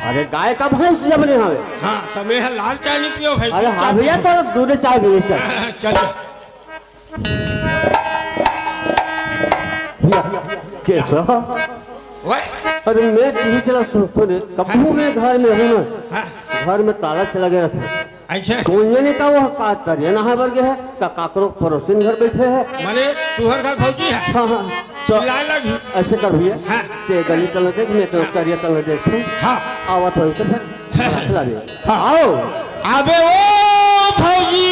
अरे गाय का भैंस जमने हवे। हाँ तो मैं लाल चाय नहीं पियो भाई। अरे हाँ भैया तो दूध चाय भी चल। चल कैसा? ओए अरे मैं टीवी चला सुने कब्बू में घर में हूँ ना। घर में ताला चला गया था। अच्छा सोनिया ने कहा वो का करिए नहा वर्ग है का काकरो पड़ोसिन घर बैठे है। माने तुहर घर भौजी है। हाँ हाँ तो चिल्लाए लगी। ऐसे कर भैया। हाँ। ते गली तल देख मैं तो करिए तल देख। हाँ आवत हो तो फिर खिला दे। हाँ। आओ अबे ओ भौजी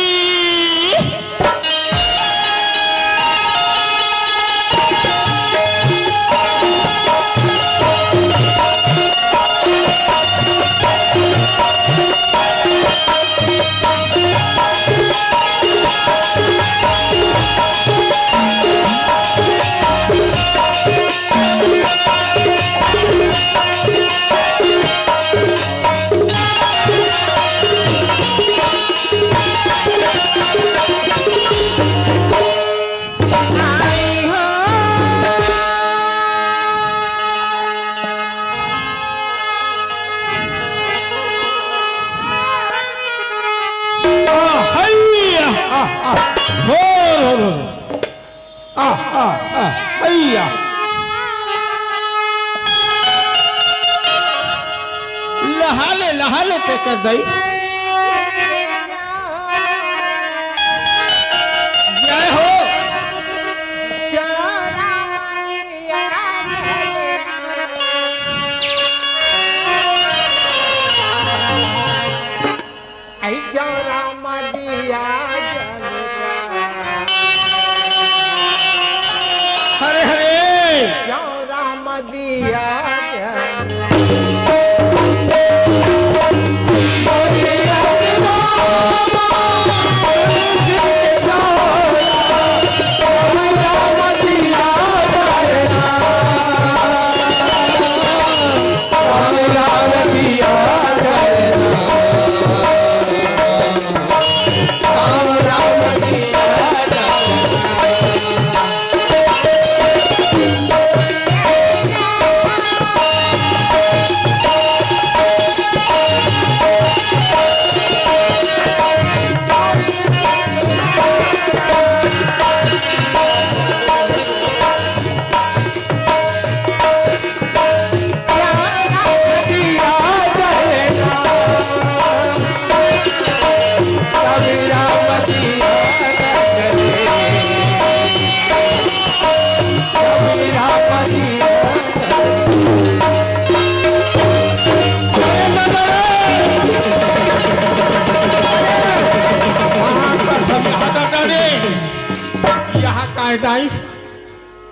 लहा ले ते कर दई जय हो हरे हरे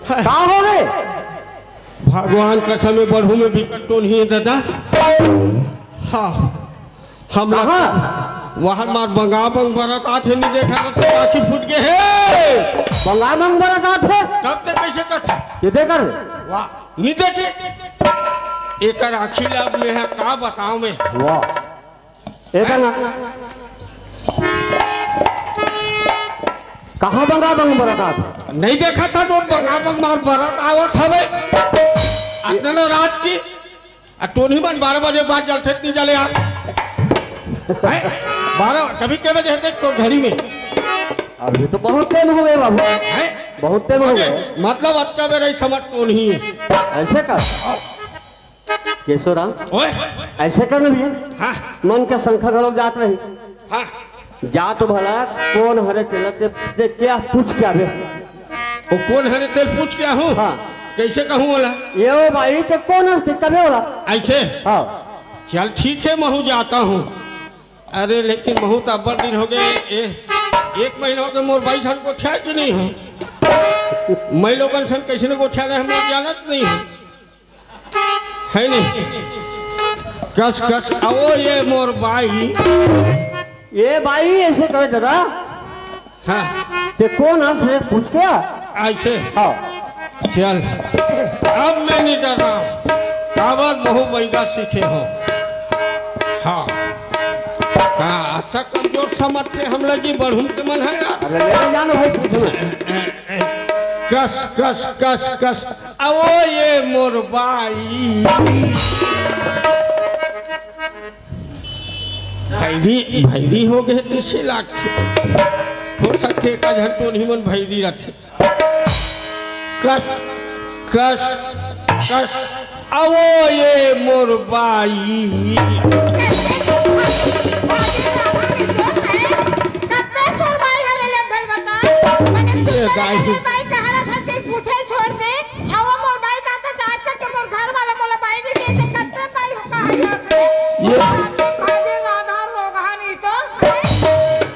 कहाँ हो गए? भगवान कसम में बढ़ू में भी कट्टो नहीं है दादा। हाँ हम वहाँ मार बंगाबंग बरत आते नहीं देखा तो आँखी फूट गए है। बंगाबंग बरत आते कब तक कैसे कथा ये देकर वाह नहीं देखे एक आँखी लब में है का बताऊं मैं। वाह एक कहाँ बंगाबंग बरत आते नहीं देखा था तो बंगाबंग मार बरत आवत हवे इतना रात की टोनी बन 12 बजे बाद जलते नहीं जले यार 12 कभी के बजे है तो घड़ी में अभी तो बहुत टाइम हो गए बाबू बहुत टाइम हो गए मतलब अटका मेरा समझ तो नहीं है ऐसे कर केशोराम ओए ऐसे कर भी हाँ मन के संख्या घलोक जात रही हाँ जा तो भला कौन हरे तेल देख क्या पूछ क्या बे वो कौन हरे तेल पूछ क्या हूँ हाँ कैसे कहूँ बोला ये ओ भाई ते कौन हस्ती कबे बोला ऐसे हाँ चल ठीक है महू जाता हूँ। अरे लेकिन महू तो अब्बर दिन हो गए एक महीना हो गया मोर भाई सन को ठा नहीं है मैं लोगन सन कैसे न को ठा रहे हम लोग जानत नहीं है नहीं कस कस आओ ये मोर भाई ये भाई ऐसे करे दादा हाँ ते कौन हंस पूछ क्या ऐसे हाँ चल अब मैं नहीं डर रहा हूँ कावर महू बैगा सीखे हो हाँ हाँ अच्छा कमजोर समझते हम लगी बढ़ूं के मन है यार अरे ले जानो भाई पूछना कस कस कस कस आओ ये मोर बाई भैरी हो गए तीसरे लाख हो सकते का झंटो नहीं मन भैरी रखे कस कस कस आवो ये मोर बाई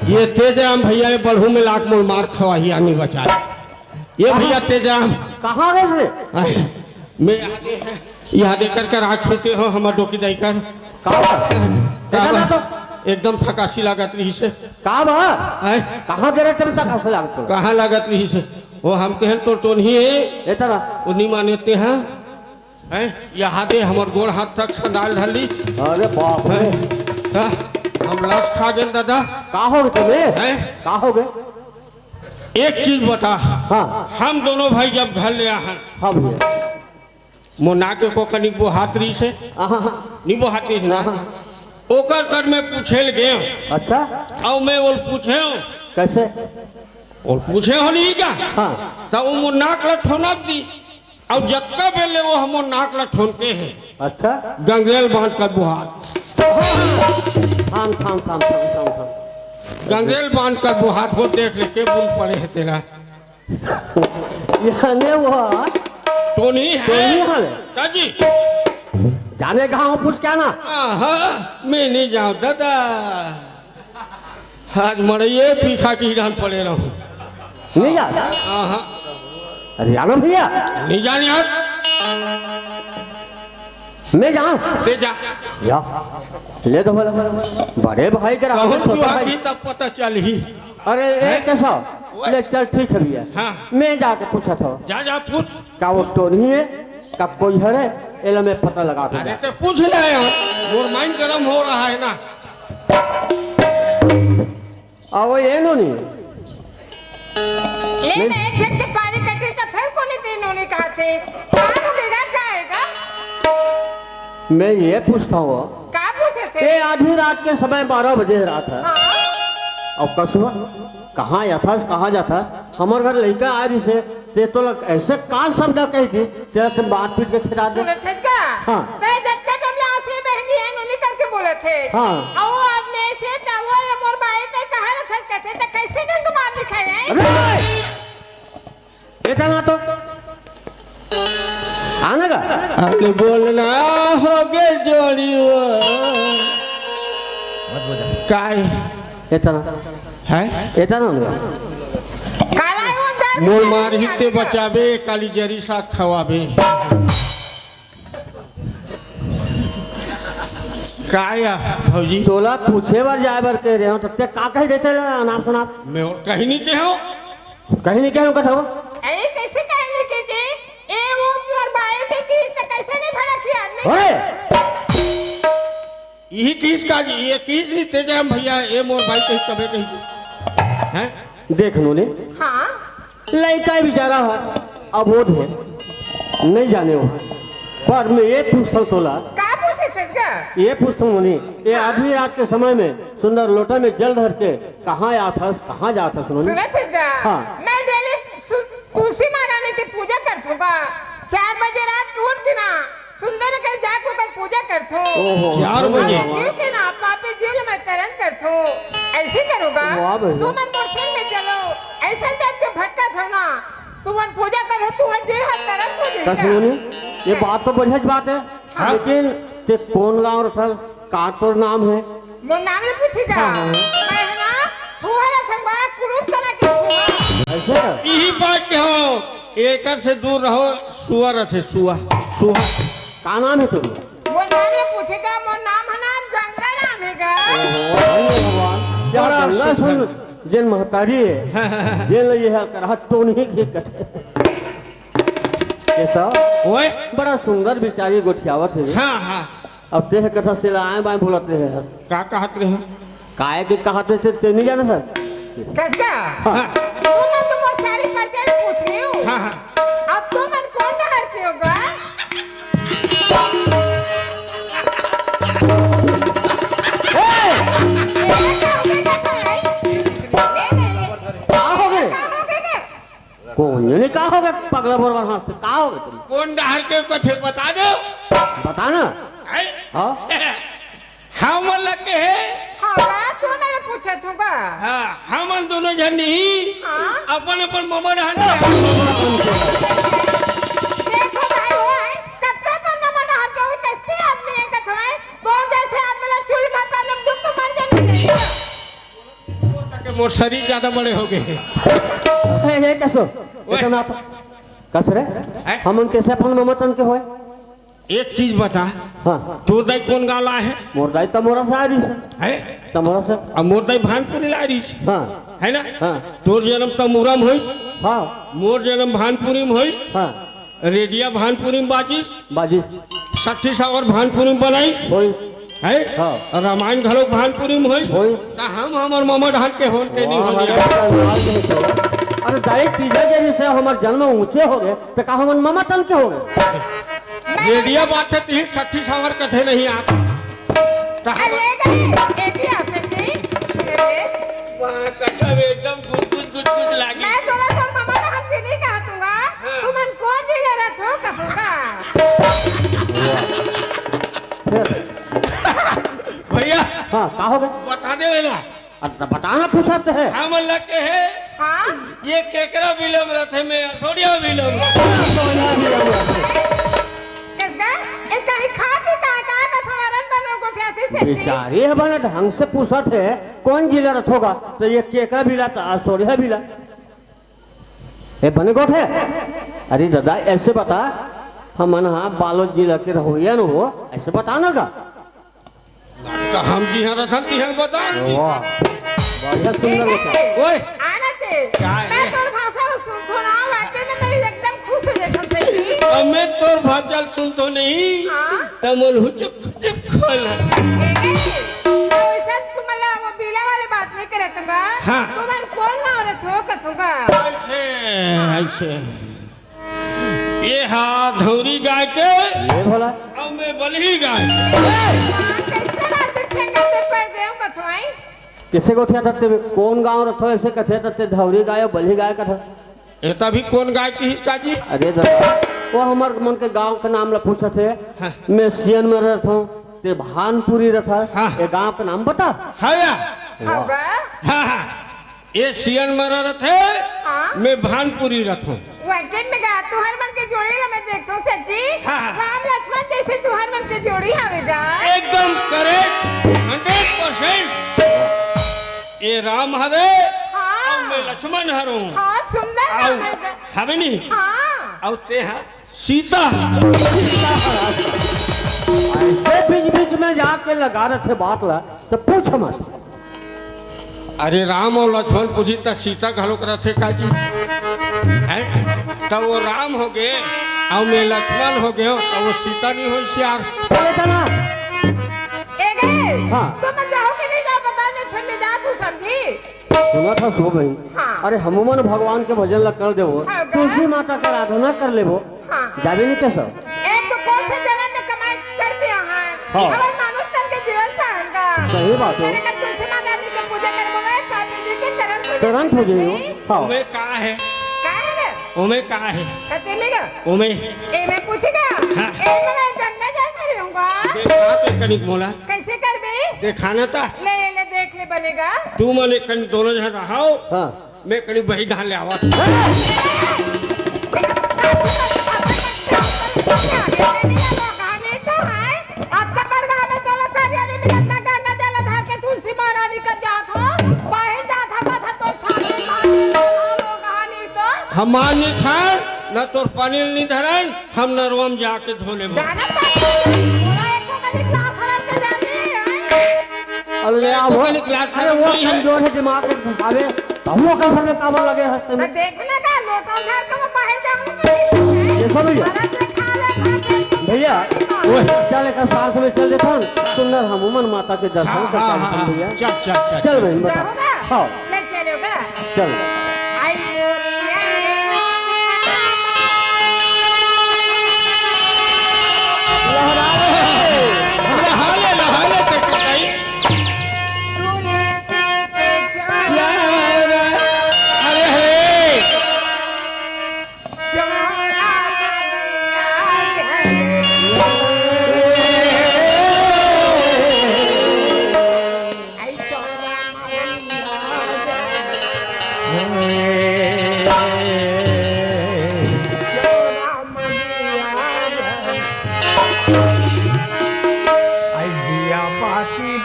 ये तेजराम भैया ने बढ़ू में लाख मोर मार खवाही आनी बचा ये भैया तेजराम कहाँ गए मैं यहाँ देकर कर आग सुनते हो हमार डोकी देकर एकदम थकासी लागत रही से कहाँ गिरे तुम तक लागत कहाँ लागत रही से वो हम कहन तो नहीं है इतना वो नहीं मानते हैं यहाँ दे हमार गोड़ हाथ तक संडाल ढाली अरे बाप रे हम लाश खा गए दादा का हो तुम्हें का हो गए एक चीज बता हाँ हम दोनों भाई जब घर ले हैं हाँ भैया मोना के को कनी बोहात्री से नहीं बोहात्री से ना ओकर कर में पूछे गए अच्छा और मैं वो पूछे कैसे और पूछे हो नहीं क्या हाँ तो वो मोर नाक ला ठोनक दी और जत्ता बेले वो हम नाक ला ठोनके हैं अच्छा गंगरेल बांध कर बुहार थाम थाम थाम थाम थाम थाम गंगरेल बांध कर बुहार हो देख ले के बुल पड़े है तेरा याने वो तो नहीं है ताजी जाने कहाँ पूछ क्या ना मैं नहीं जाऊँ दादा आज मरे पीखा की हिरान पड़े रहूं नहीं जा अरे जानो भैया नहीं जाने यार मैं जाऊँ ते जा या ले तो बोला बड़े भाई के तब पता चल ही अरे एक कैसा ले चल ठीक है भैया हाँ। मैं जाके पूछा था जा पूछ क्या वो तो नहीं है कब कोई है एला में पता लगा अरे तो पूछ ले मोर माइंड गरम हो रहा है ना वो ये नो नहीं एक घंटे पानी कटे तो फिर कोने दिन होने कहा थे कहाँ बिगड़ जाएगा मैं ये पूछता हूँ क्या पूछे थे ये आधी रात के समय 12 बजे रात है हाँ? अब कसुआ कहाँ जाता कहाँ जाता हमारे घर लड़का आ रही से ते तो लग ऐसे का शब्द कही थी तेरा तुम बात पीट के खिला दे सुने थे क्या हाँ। तो जब तक हम लासी बहनी है नोनी करके बोले थे हाँ। और वो अब में से तो वो ये मोर भाई तो कहाँ रखा कहते तो कैसे नहीं तुम्हार दिखाए हैं अरे इतना तो आने का अरे बोलना हो गए जोड़ी काय इतना है इतना होगा काला है वो डर मोर मार हिते बचावे काली जरी साथ खवावे काया भौजी तोला पूछे बार जाए बार कह रहे हो तो ते का कह देते नाम सुना मैं और कहीं नहीं कहो कहीं नहीं कहो कथा अरे कैसे कहने की जी ए वो मोर भाई के किस तो कैसे नहीं भड़ा किया आदमी अरे यही किस का जी ये किस नहीं तेजा भैया ये मोर भाई कहीं कभी कहीं हैं देख नूने हाँ लड़का बेचारा है अबोध है नहीं जाने वो पर मैं ये पूछता हूँ तोला क्या पूछे थे क्या ये पूछता हूँ मुनि ये आधी रात के समय में सुंदर लोटा में जल धर के कहाँ आता कहाँ जाता सुनो सुने थे क्या हाँ। मैं डेली तुलसी महारानी की पूजा करती हूँ 4 बजे रात को उठ के ना सुंदर के जाकर कर पूजा करती हूँ 4 बजे जीव के ना पापे जीव में तरन करती हूँ ऐसे करूँगा वाह भैया। तू मन दर्शन में चलो ऐसा टाइप के भटका था ना तू मन पूजा करो तू मन जीव हाथ तरन हो कस जाएगा मुनि ये बात तो बढ़िया बात है हाँ। लेकिन ते कौन गाँव रहा का तो नाम है मोर नाम ले पूछेगा हाँ। मैं ना थुहरा थंगा कुरुत करा के थुआ ऐसे का? यही बात कहो एकर से दूर रहो सुअर थे सुआ सुहा का नाम है तुम मोर नाम ले पूछेगा मोर नाम है ना गंगा नाम हैगा भगवान क्या बड़ा गंगा सुंदर। सुन जिन महतारी है जिन ये है कर तो नहीं की कटे ऐसा ओए बड़ा सुंदर बिचारी गोठियावत है हाँ हाँ अब देह कथा से आए बाएं बोलते हैं का कहत रहे काय के कहते थे ते नहीं जाना सर कसका हाँ। तू मैं तो मोर सारी पर्चे पूछ रही हूँ हाँ हाँ अब तू मन कौन डर के होगा कौन जाने का होगा पगला बरबर हाथ से का होगा तुम कौन डहर के कथे बता दो बताना हैं? हाँ हम लगे है हाँ तू मैंने पूछा था हाँ हम दोनों जन नहीं हाँ? अपन अपन ममा डहर के देखो भाई वो है कत्ता तो न मन हाथ के कैसे आदमी है कथो है तो जैसे आदमी ला चुल माता लम डुक मर जाने के मोर शरीर ज्यादा बड़े हो गए ये कैसो इतना कसरे हैं? हम उनके से अपन ममतन के होए एक चीज बता हाँ तोर दाई कौन गाला है मोर दाई तमोरा से आ रही से हैं? तमोरा से अब मोर दाई भानपुरी ला रही हाँ है ना हाँ तोर जन्म तमुरम होइस हाँ मोर जन्म भानपुरी में होइस हाँ रेडिया भानपुरी में बाजिस बाजी 60 सावर भानपुरी में बनाइस होई है हाँ। और रामायण घलो भानपुरी में होइस होई ता हम हमर मामा ढाक के होन के नहीं हो वाह, गया अरे दाई तीजा जरी से हमार जन्म ऊंचे हो गए तो का हम मामा तन के हो गए रेडिया बात है तीन 60 सावर कथे नहीं आप ता हम अरे गए एती आसे जी वहाँ कसम एकदम गुद लागी मैं तोरा तो मामा ना हम से नहीं कहा दूंगा तू मन कौन जी ले रहा थो कहूंगा भैया हाँ का हो गए बता दे वेला अच्छा बताना पूछते है हम लगे है हाँ ये केकरा विलम रथे में सोडिया विलम इसका इसका ही खा पी का कथो मरन बनो को ठेसी से जी बेचारे हमारे ढंग से पूछत है कौन जिला रथ होगा तो ये केकरा बिला तो सोरिया बिला ये बने गोठ है अरे दादा ऐसे बता हम हाँ बालोद जिला के रहोया न हो ऐसे बताना का तो हम जी हाँ रथन तिहन बता वाह बढ़िया सुंदर बता ओए आना से क्या है? मैं तोर भाषा सुन थो ना वाते में मैं एकदम खुश हो जाता से जी हमें तोर भाचल सुन तो नहीं हाँ तमल हुचुक हुचुक खोल वैसा तुम्हाला वो बिला वाले बात नहीं करे तुमगा हाँ। तुमन कौन ना औरत हो कथूंगा ऐसे ये हाँ धौरी गाय के ये भला अब मैं बलही गाय कैसे राजक संगत में पड़ गए हो कथो आई किसे को थे तत्ते में कौन गांव रथो ऐसे कथे तत्ते धौरी गाय और बलही गाय कथा ये तभी कौन गाय की हिस्सा जी अरे दादा वो हमार मन के गांव के नाम ला पूछा थे हाँ। मैं सियन में रहता हूँ ते भानपुरी रथा हाँ। ये गांव का नाम बता हया होगा हाँ हाँ ये सियन मरा रथ है हाँ। मैं भानपुरी रथ हूँ वाकई में गा तू हर मन के जोड़ी ला मैं देखतो सच्ची हाँ। राम लक्ष्मण जैसे तू हर मन के जोड़ी हवेगा एकदम करेक्ट 100% ये राम हरे हाँ। और मैं लक्ष्मण हरूँ हाँ सुंदर आओ नाम है। हवे नहीं हाँ और ते हाँ सीता ऐसे बीच बीच में जाके लगा रहे थे बात ला तो पूछ मत अरे राम और लक्ष्मण पूछी तो सीता घलो कर थे काजी है तो वो राम हो गए और मैं लक्ष्मण हो गए तो वो सीता नहीं हो यार बोले था ना ए गए हाँ। तुम जाओ कि नहीं जाओ बता मैं फिर मैं जा तू समझी सुना था सो भाई हाँ। अरे हनुमान भगवान के भजन ला कर देवो हाँ, तुलसी माता का आराधना कर लेवो हाँ। जावे नहीं कैसा एक तो कौन से जन्म में कमाई करते हैं हाँ। हमारे मानुष तन के जीवन था इनका सही बात है। मैंने कहा तुलसी माता जी की पूजा करने में स्वामी जी के तुरंत हो जाइयो हाँ उमे कहा है का है ना उमे कहा है कहते लेगा उमे ए मैं पूछेगा हाँ। ए मैं गंगा जल कर रहूंगा देखा तो कनिक मोला कैसे कर बे देखाना था ले ले देख ले बनेगा तू मने कन दोनों जन रहो हाँ मैं करीब वही ढाल ले आवा आपका बड़गा में चला सारियानी मिलन में गंगा जल धार के तुलसी महारानी का जात हो बाहर जात हो था तो सामने भानी कहानी तो हम मान्य खान न तोर पानी नहीं धरन हम नरवम जाके धोले जाना पूरा एक को कभी क्लास हराम के जानी अरे आओ कनी क्लास अरे वो नहीं है। कमजोर है दिमाग के आवे हम का सर में कामर लगे हंसते तो में देखने का लोटा उधार के वो बाहर जाऊंगा ये सब भैया भारत में खा ले खा के भैया वो चल एक साथ में चल देता हूँ सुंदर हनुमान माता के दर्शन हाँ करता हाँ हूँ हाँ भैया चल चल चल चल बहन बता जाओगा हाँ ले चलोगा चल आई मोरिया लहाले लहाले तक गई तूने के जान अरे हे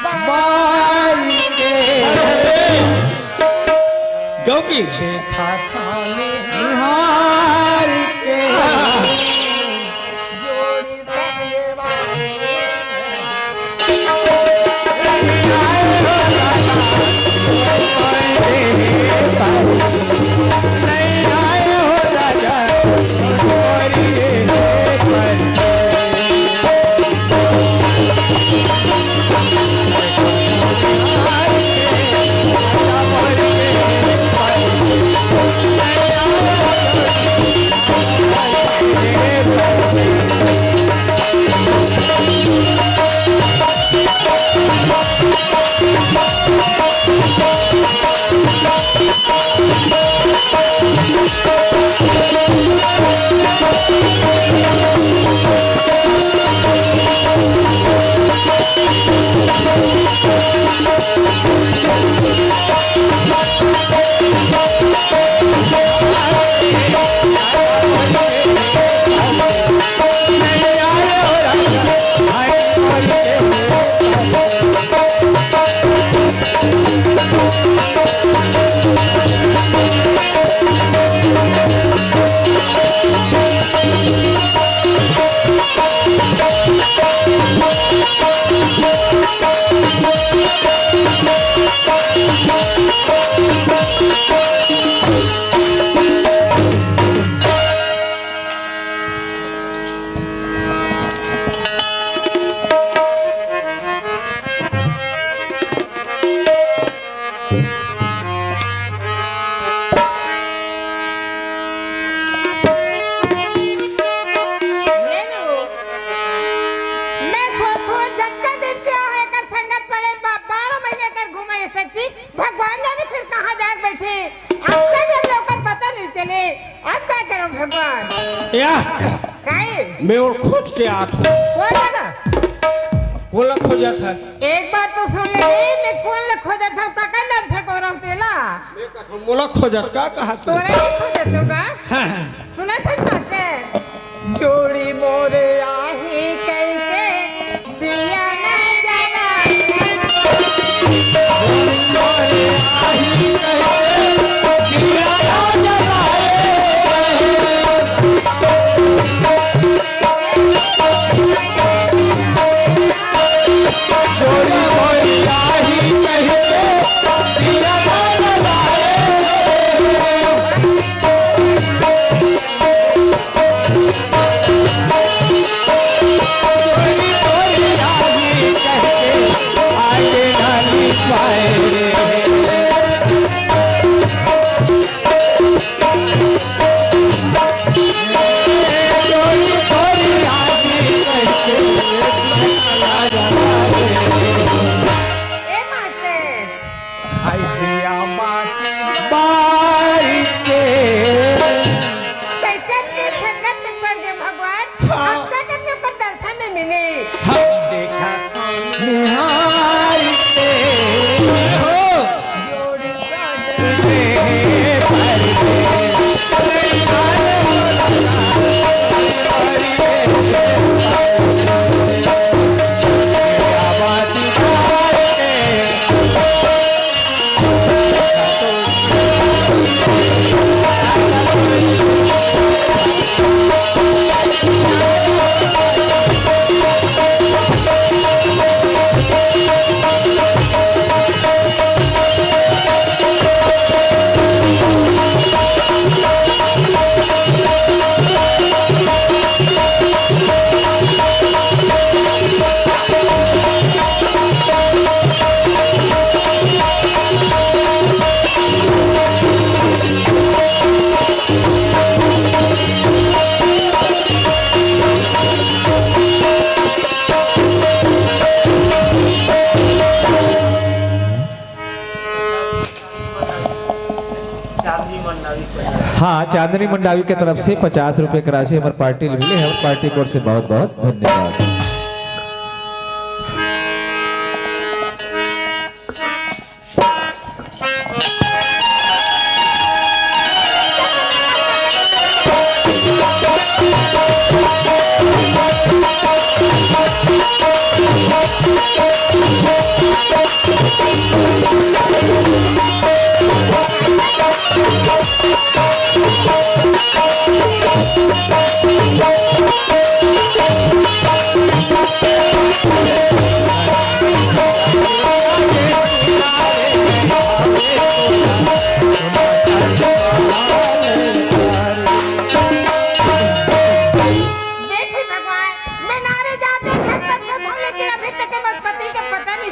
बारी के क्योंकि देखा था निहार के जोड़ी संगे नहीं आए हो राजा मैं सोचूं जग दिन क्या है कर संगत पड़े 12 महीने कर घूमे ये सच्ची भगवान जाने फिर कहाँ जाके बैठे अब तक हम लोग का पता नहीं चले अब क्या करूं भगवान या काहे मैं और खोज के आता हूँ कौन लगा बोला खोजा था एक बार तो सुन ले मैं कौन खोजा था काका नाम से को रहूं तेला मैं कहा बोला खोजत का कहा तू तोरा ही खोजा तो का हाँ हाँ सुना था मास्टर जोड़ी मोरे आही कई के दिया ना जला ए मास्टर कैसे के संगत में पड़ गए भगवान अब तक हम लोग को दर्शन नहीं मिले निहार के हाँ, चांदनी मंडावी की तरफ से 50 रुपए की राशि हमारे पार्टी मिली है। हमारे पार्टी की ओर से बहुत बहुत धन्यवाद।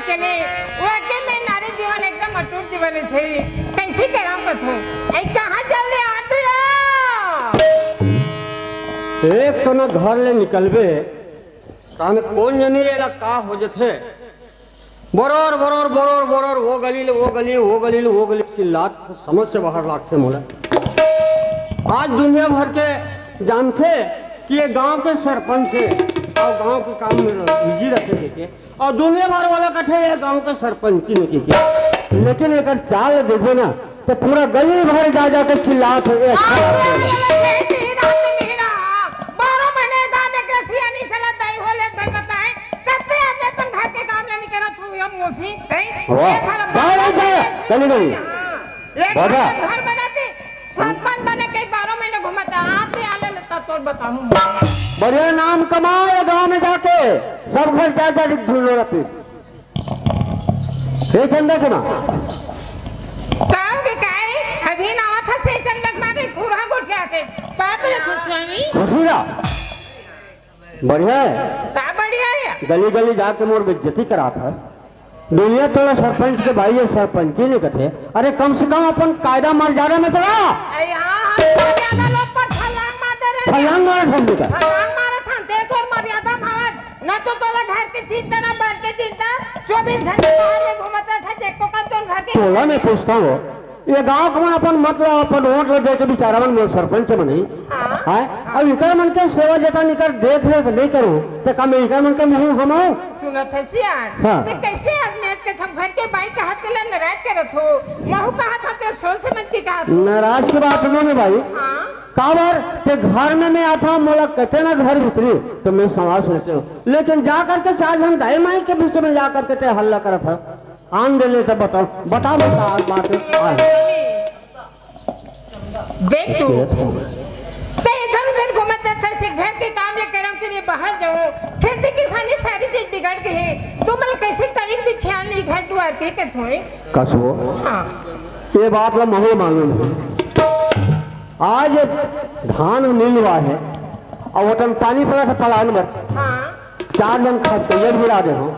नहीं चले वाकई में नारी जीवन एकदम अटूट जीवन है कैसे कराऊं कथो ऐ कहां चल रहे आ तू एक तो न घर ले निकलबे ताने कौन जनी एला का हो जथे बरोर बरोर बरोर बरोर वो गली ले वो गली वो गली ले वो गली चिल्लात समझ से बाहर लागते मोला। आज दुनिया भर के जानते कि ये गांव के सरपंच है और गांव के काम में बिजी रखे के और दुनिया भर वाला कथे ये गांव के सरपंच की नहीं के लेकिन एक चाल देखो ना तो पूरा गली भर जा जा के चिल्लात है अच्छा घर बनाते सरपंच बने कई 12 महीने घुमाता आते आले लेता तो बताऊं बढ़िया नाम कमाए गांव में जाके सब घर जा जा ढूंढो रखी से चंदा के ना काम के काय अभी ना था से चंदा के मारे खुरा गोठिया से बाप रे स्वामी खुशिया बढ़िया है का बढ़िया है गली गली जाके मोर बेइज्जती करा था दुनिया तोड़ा सरपंच के भाई ये सरपंच ही नहीं कहते अरे कम से कम अपन कायदा मर्यादा में चला मर्यादा लोग पर छलांग मारते रहे छलांग मारे ठंडी का छलांग मारे थे तोर मर्यादा भावत ना तो तोला घर के चिंता ना बाहर के चिंता 24 घंटे बाहर में घूमता था देखो का तोर घर के तोला मैं पूछता हूँ ये गांव का मन अपन मतलब अपन वोट ले दे के बेचारा मन मोर सरपंच बनी है अब इकर मन के सेवा जता निकर देख रेख नहीं करूं तो कम इकर मन के मुंह हम सुनत है सियान ते कैसे आदमी के हम घर के भाई कहत ले नाराज करत हो महू कहत ते सोच समझ के कहत नाराज की बात नहीं भाई हां काबर ते घर में मैं आता मोला कहते ना घर भीतरी तो मैं समाज लेते हूँ लेकिन जा करके चार हम दाई माई के बीच में जा करके ते हल्ला करत है आन दे ले सब बताओ बता बता बात देख तू ते इधर उधर घूमते थे से घर के काम ले करम के लिए बाहर जाऊं खेती किसानी सारी चीज बिगड़ गई है तुम कैसे तारीख भी ख्याल नहीं घर द्वार के थोए कसो हां ये बात ला महो मालूम है आज धान मिलवा है और वतन पानी पड़ा था पलान में हां 4 जन खतैया गिरा दे हो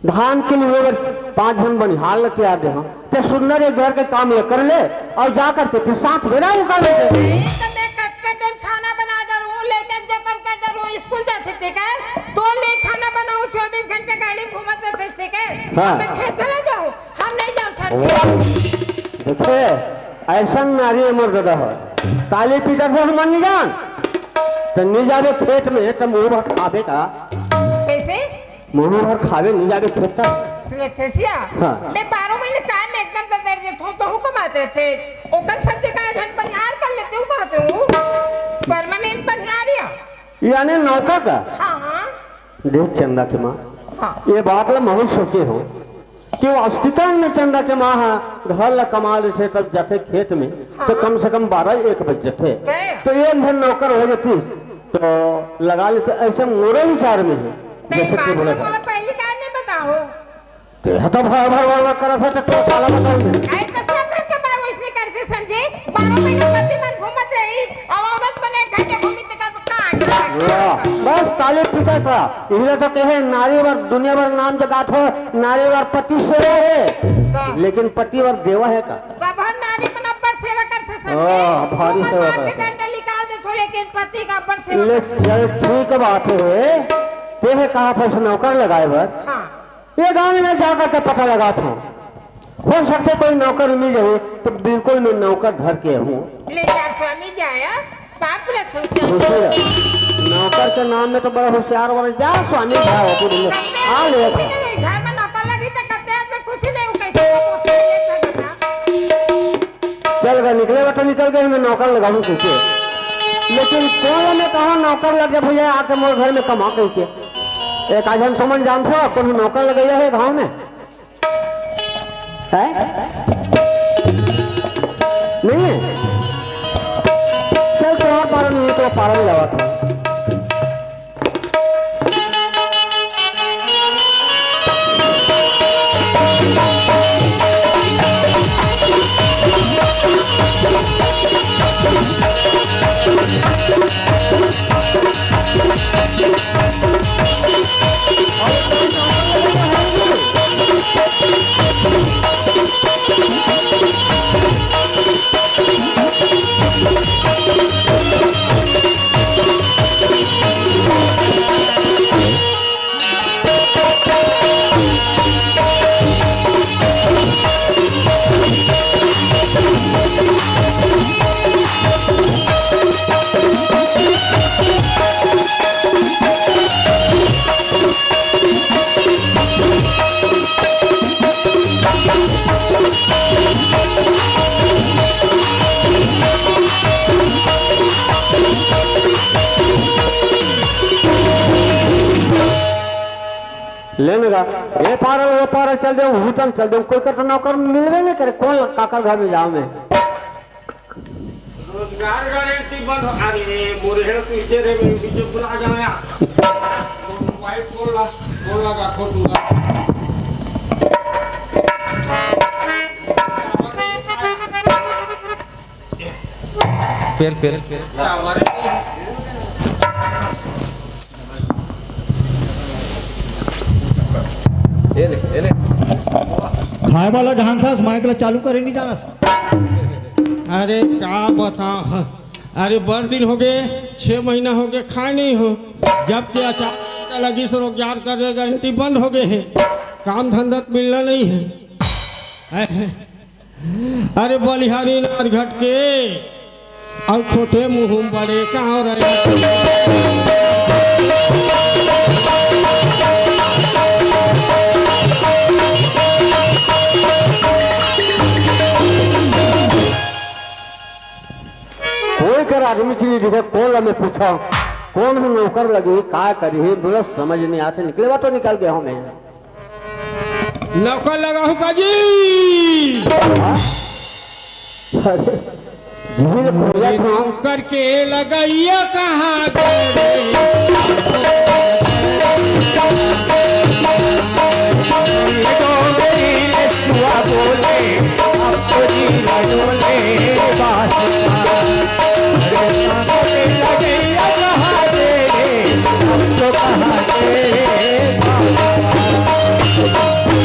धान के लिए अगर 5 जन बनिहाल तैयार दे हो तो सुंदर एक घर के काम ये कर ले और जा करके फिर साथ बेरा उकाल दे खाना बना डरू लेके जतन कर डरू स्कूल जाते थे कर तो ले खाना बनाऊं 24 घंटे गाड़ी घूमते थे कर मैं खेत चला जाऊं हम नहीं जाऊं सर देखिए ऐसा नारी मर गदा है ताली पीटा से हम नहीं जान तो नहीं जावे खेत में तो मुंह भर खावे का कैसे मुंह भर खावे नहीं जावे खेत का सुलेथेसिया मैं 12 महीने काम में एकदम तो दर्द तो हुक्म आते थे ओकर सत्य का धन परिहार कर लेते हूं कहते हूं परमानेंट परिहारिया यानी नौका का हां देख चंदा के मां हां ये बात ला महू सोचे हो कि वो अस्तिकान में चंदा के माँ घर ला कमा थे तब जाते खेत में तो कम से कम 12-1 बजे थे तो एक घर नौकर हो जाती तो लगा लेते ऐसे मोरे विचार में है जैसे कि बोला पहली कार नहीं बताओ तो भर भर भर कर था तो काला बताओ आई तो सब घर के बारे इसने कैसे समझे 12 महीने पति मन घूमत रही और औरत बने घंटे घूमी तक बस ताली पीटा था इसलिए तो कहे नारी वर दुनिया भर नाम जगात हो नारी वर पति सेवा है लेकिन पति वर देवा है का सब हर नारी मन अब्बर सेवा करते समझे भारी सेवा करते डंडा निकाल दे थोड़े के पति का अब्बर सेवा चल ठीक बात है ते कहा था नौकर लगाए बर हां ये गांव में जाकर के पता लगा था हो सकते कोई नौकर मिल जाए तो बिल्कुल मैं नौकर धर के हूँ ले जा स्वामी जाया साफ रखो नौकर के नाम में तो बड़ा होशियार वाला जा स्वामी जा हो तो आ ले घर में नौकर लगी तो करते हैं कुछ नहीं कैसे चल गए निकले तो निकल गए मैं नौकर लगाऊं कैसे लेकिन कौन में कहा नौकर लगे भैया आके मोर घर में कमा कैसे एक आजन समझ जानते हो कौन नौकर लगाया है गाँव में है नहीं है चल तुम्हारा पारा नहीं है तो पारा लगा था लेने का ये पारल वो पारल चल दे हुतन चल दे कोई कर नौकर मिलवे नहीं करे कौन काकर घर में जाओ मैं रोजगार गारंटी बंद हो अरे मोरे हेल तू इधर रे बीच बुला जाया मोबाइल फोन लगा खोल दूंगा पेर पेर ये ले खाए वाला जहां था माइक ला चालू करे नहीं जाना। अरे क्या बता अरे बड़ दिन हो गए 6 महीना हो गए खाए नहीं हो जब के अचानक लगी सो रोजगार कर गारंटी बंद हो गए हैं काम धंधा मिलना नहीं है। अरे बलिहारी नार घट के और छोटे मुँह बड़े कहाँ हो रहे कोई कर आदमी की जगह कौन मैं पूछा कौन है नौकर लगी का करी बोला समझ नहीं आते निकले बा तो निकल गया हूँ मैं नौकर लगा हूँ काजी अरे जीवी ने खोया था करके लगाइया कहाँ गए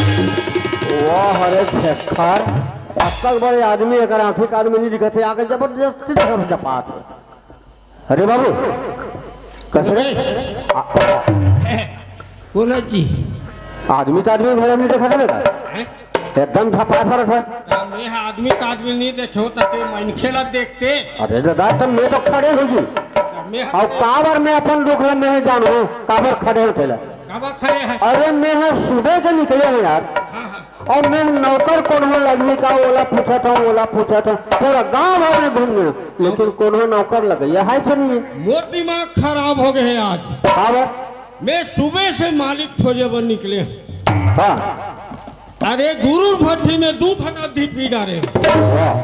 वाह अरे शेखर अक्कल बड़े आदमी अगर आंखी का आदमी नहीं दिखते आगे जबरदस्ती तरफ जपात है। अरे बाबू कसरे बोला जी आदमी तो आदमी घर में देखा था एकदम झपा फरक है। मैं आदमी का आदमी नहीं देखे होता ते मन खेला देखते अरे दादा तुम मैं तो खड़े हो जी मैं और काबर में अपन रुक ले मैं जानू काबर खड़े हो पहले कब खड़े हैं अरे मैं सुबह के निकले हैं यार और मैं नौकर कोनो लगने का ओला पूछा था पूरा गांव भर में घूम गया लेकिन कोनो नौकर लग गया है तो नहीं मोर दिमाग खराब हो गए आज काबर मैं सुबह से मालिक खोजे बन निकले हाँ अरे गुरु भट्टी में दूध नदी पी डाले वाह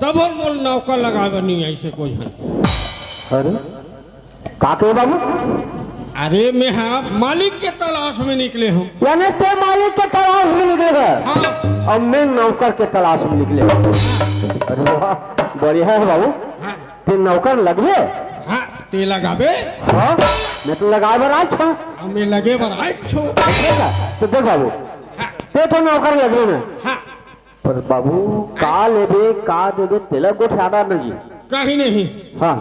तब और मोल नौकर लगावे नहीं ऐसे कोई है अरे काके बाबू अरे मैं हाँ मालिक के तलाश में निकले हूँ यानी ते मालिक के तलाश में निकले हैं हाँ और मैं नौकर के तलाश में निकले अरे वाह बढ़िया है बाबू हाँ ते नौकर लगवे हाँ ते लगावे हाँ मैं तो लगाए बर आज था हमें लगे बर आए छो तो देख बाबू हाँ ते तो नौकर लगे ना हाँ पर बाबू का लेबे का देबे तेला गोठ आदा नहीं कहीं नहीं हाँ